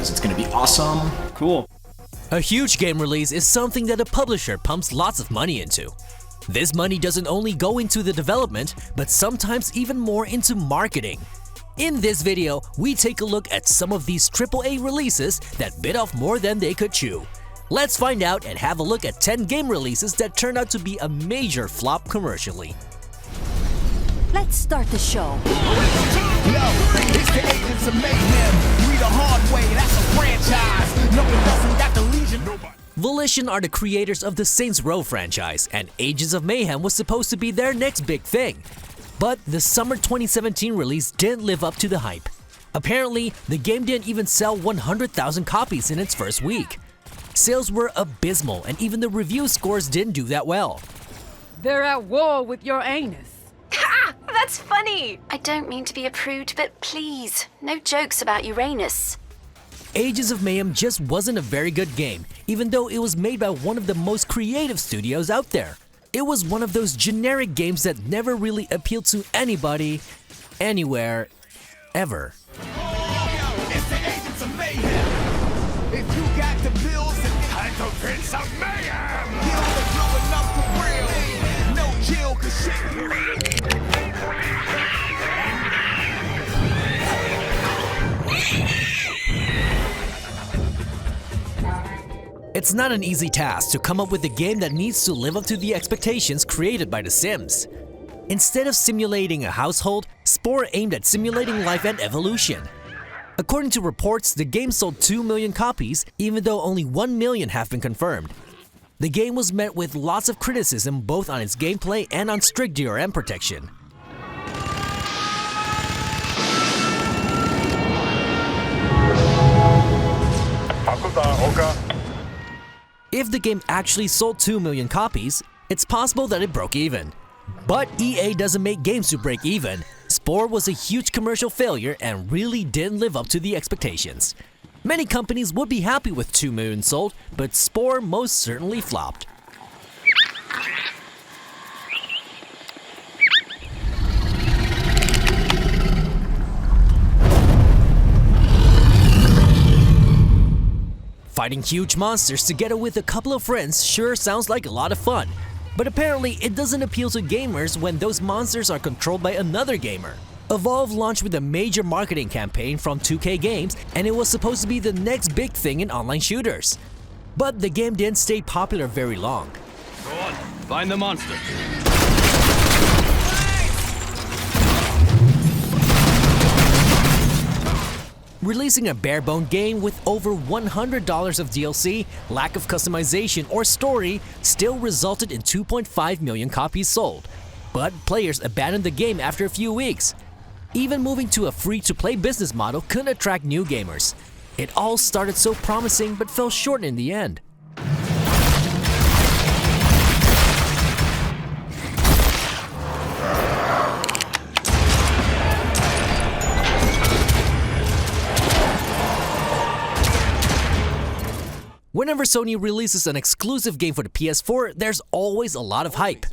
because it's going to be awesome. Cool. A huge game release is something that a publisher pumps lots of money into. This money doesn't only go into the development, but sometimes even more into marketing. In this video, we take a look at some of these AAA releases that bit off more than they could chew. Let's find out and have a look at 10 game releases that turned out to be a major flop commercially. Let's start the show. Yo, it's the Agents of Mayhem. Read a hard way, that's a franchise. No, it doesn't got the Legion. Volition are the creators of the Saints Row franchise, and Agents of Mayhem was supposed to be their next big thing. But the summer 2017 release didn't live up to the hype. Apparently, the game didn't even sell 100,000 copies in its first week. Sales were abysmal, and even the review scores didn't do that well. They're at war with your anus. Ha! That's funny! I don't mean to be a prude, but please, no jokes about Uranus. Agents of Mayhem just wasn't a very good game, even though it was made by one of the most creative studios out there. It was one of those generic games that never really appealed to anybody, anywhere, ever. It's the Agents of Mayhem. If you got the bills and time to Prince of Mayhem, you only blowing up for real. No chill, cause shit. It's not an easy task to come up with a game that needs to live up to the expectations created by The Sims. Instead of simulating a household, Spore aimed at simulating life and evolution. According to reports, the game sold 2 million copies, even though only 1 million have been confirmed. The game was met with lots of criticism both on its gameplay and on strict DRM protection. If the game actually sold 2 million copies, it's possible that it broke even. But EA doesn't make games to break even. Spore was a huge commercial failure and really didn't live up to the expectations. Many companies would be happy with 2 million sold, but Spore most certainly flopped. Fighting huge monsters together with a couple of friends sure sounds like a lot of fun. But apparently it doesn't appeal to gamers when those monsters are controlled by another gamer. Evolve launched with a major marketing campaign from 2K Games, and it was supposed to be the next big thing in online shooters. But the game didn't stay popular very long. Go on, find the monster. Releasing a bare-bone game with over $100 of DLC, lack of customization or story still resulted in 2.5 million copies sold. But players abandoned the game after a few weeks. Even moving to a free-to-play business model couldn't attract new gamers. It all started so promising but fell short in the end. Whenever Sony releases an exclusive game for the PS4, there's always a lot of hype.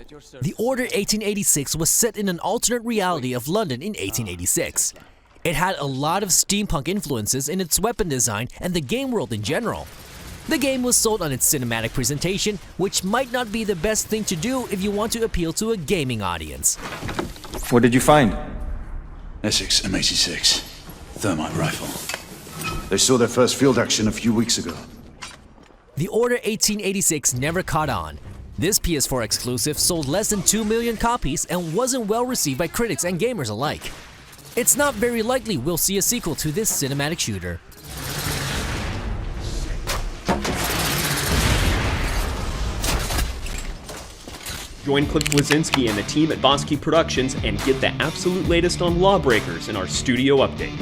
The Order 1886 was set in an alternate reality of London in 1886. It had a lot of steampunk influences in its weapon design and the game world in general. The game was sold on its cinematic presentation, which might not be the best thing to do if you want to appeal to a gaming audience. What did you find? Essex M86, thermite rifle. They saw their first field action a few weeks ago. The Order 1886 never caught on. This PS4 exclusive sold less than 2 million copies and wasn't well received by critics and gamers alike. It's not very likely we'll see a sequel to this cinematic shooter. Join Cliff Bleszinski and the team at Bosky Productions and get the absolute latest on LawBreakers in our studio update.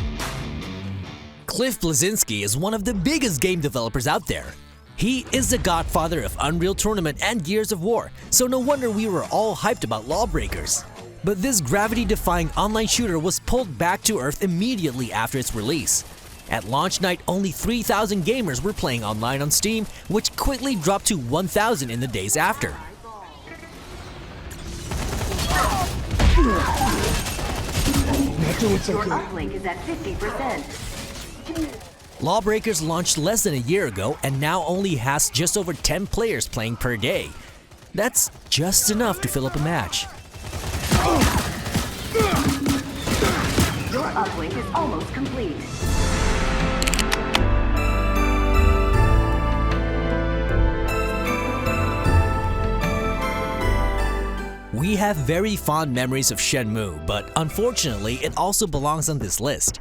Cliff Bleszinski is one of the biggest game developers out there. He is the godfather of Unreal Tournament and Gears of War, so no wonder we were all hyped about LawBreakers. But this gravity-defying online shooter was pulled back to earth immediately after its release. At launch night, only 3,000 gamers were playing online on Steam, which quickly dropped to 1,000 in the days after. Your uplink is at 50%. LawBreakers launched less than a year ago and now only has just over 10 players playing per day. That's just enough to fill up a match. Your uplink is almost complete. We have very fond memories of Shenmue, but unfortunately it also belongs on this list.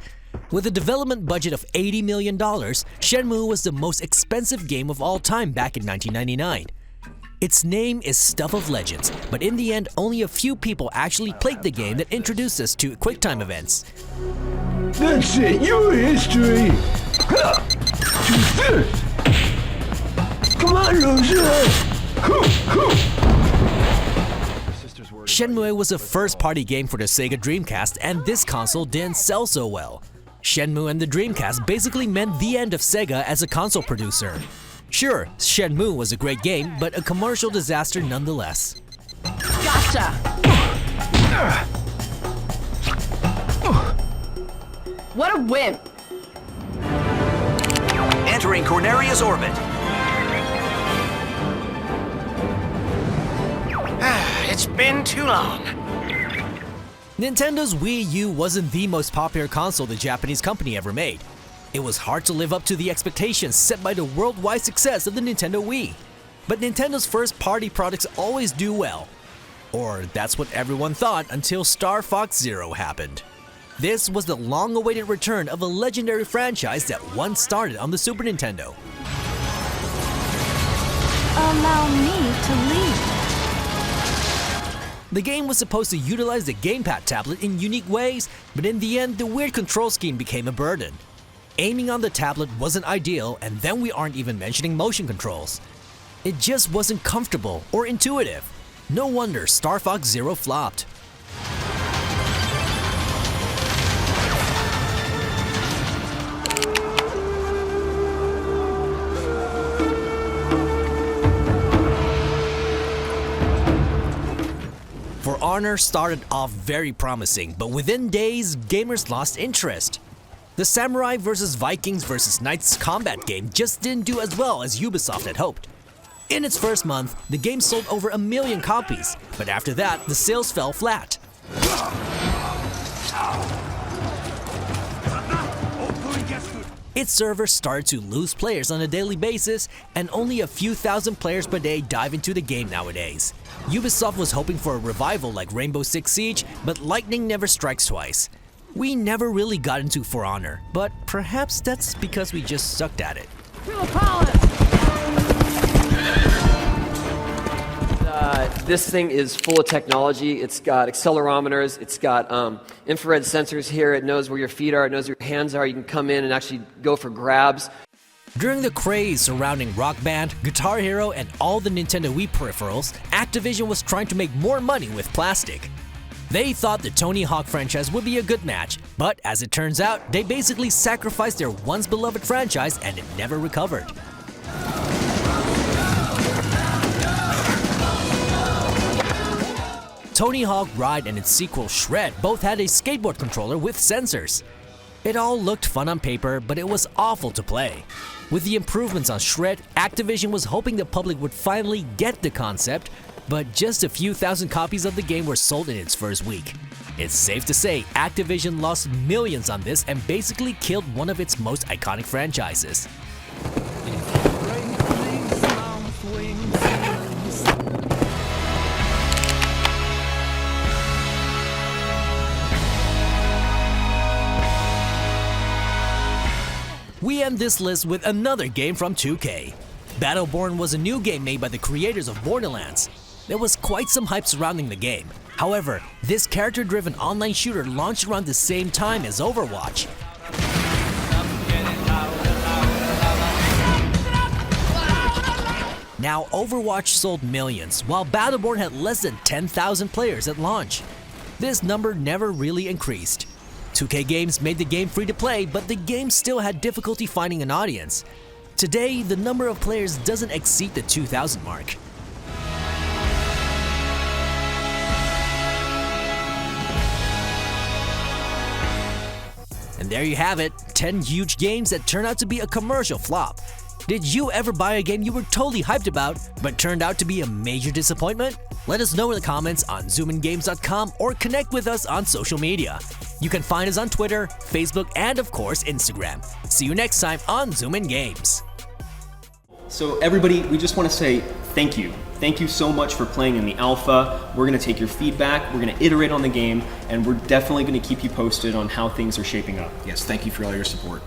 With a development budget of $80 million, Shenmue was the most expensive game of all time back in 1999. Its name is stuff of legends, but in the end only a few people actually played the game that introduced us to QuickTime events. That's it, your history! Come on, loser! Shenmue was a first-party game for the Sega Dreamcast, and this console didn't sell so well. Shenmue and the Dreamcast basically meant the end of Sega as a console producer. Sure, Shenmue was a great game, but a commercial disaster nonetheless. Gotcha! What a wimp! Entering Corneria's orbit. It's been too long. Nintendo's Wii U wasn't the most popular console the Japanese company ever made. It was hard to live up to the expectations set by the worldwide success of the Nintendo Wii. But Nintendo's first-party products always do well. Or that's what everyone thought until Star Fox Zero happened. This was the long-awaited return of a legendary franchise that once started on the Super Nintendo. Allow me to lead. The game was supposed to utilize the gamepad tablet in unique ways, but in the end, the weird control scheme became a burden. Aiming on the tablet wasn't ideal, and then we aren't even mentioning motion controls. It just wasn't comfortable or intuitive. No wonder Star Fox Zero flopped. For Honor started off very promising, but within days, gamers lost interest. The Samurai vs. Vikings vs. Knights combat game just didn't do as well as Ubisoft had hoped. In its first month, the game sold over 1 million copies, but after that, the sales fell flat. Its servers started to lose players on a daily basis, and only a few thousand players per day dive into the game nowadays. Ubisoft was hoping for a revival like Rainbow Six Siege, but lightning never strikes twice. We never really got into For Honor, but perhaps that's because we just sucked at it. This thing is full of technology. It's got accelerometers, it's got infrared sensors here, it knows where your feet are, it knows where your hands are, you can come in and actually go for grabs. During the craze surrounding Rock Band, Guitar Hero, and all the Nintendo Wii peripherals, Activision was trying to make more money with plastic. They thought the Tony Hawk franchise would be a good match, but as it turns out, they basically sacrificed their once beloved franchise and it never recovered. Tony Hawk Ride and its sequel Shred both had a skateboard controller with sensors. It all looked fun on paper, but it was awful to play. With the improvements on Shred, Activision was hoping the public would finally get the concept, but just a few thousand copies of the game were sold in its first week. It's safe to say Activision lost millions on this and basically killed one of its most iconic franchises. We end this list with another game from 2K. Battleborn was a new game made by the creators of Borderlands. There was quite some hype surrounding the game. However, this character-driven online shooter launched around the same time as Overwatch. Now, Overwatch sold millions, while Battleborn had less than 10,000 players at launch. This number never really increased. 2K Games made the game free to play, but the game still had difficulty finding an audience. Today, the number of players doesn't exceed the 2,000 mark. And And there you have it, 10 huge games that turned out to be a commercial flop. Did you ever buy a game you were totally hyped about, but turned out to be a major disappointment? Let us know in the comments on zoomingames.com or connect with us on social media. You can find us on Twitter, Facebook, and of course Instagram. See you next time on Zoomin Games. So everybody, we just want to say thank you. Thank you so much for playing in the alpha. We're going to take your feedback, we're going to iterate on the game, and we're definitely going to keep you posted on how things are shaping up. Yes, thank you for all your support.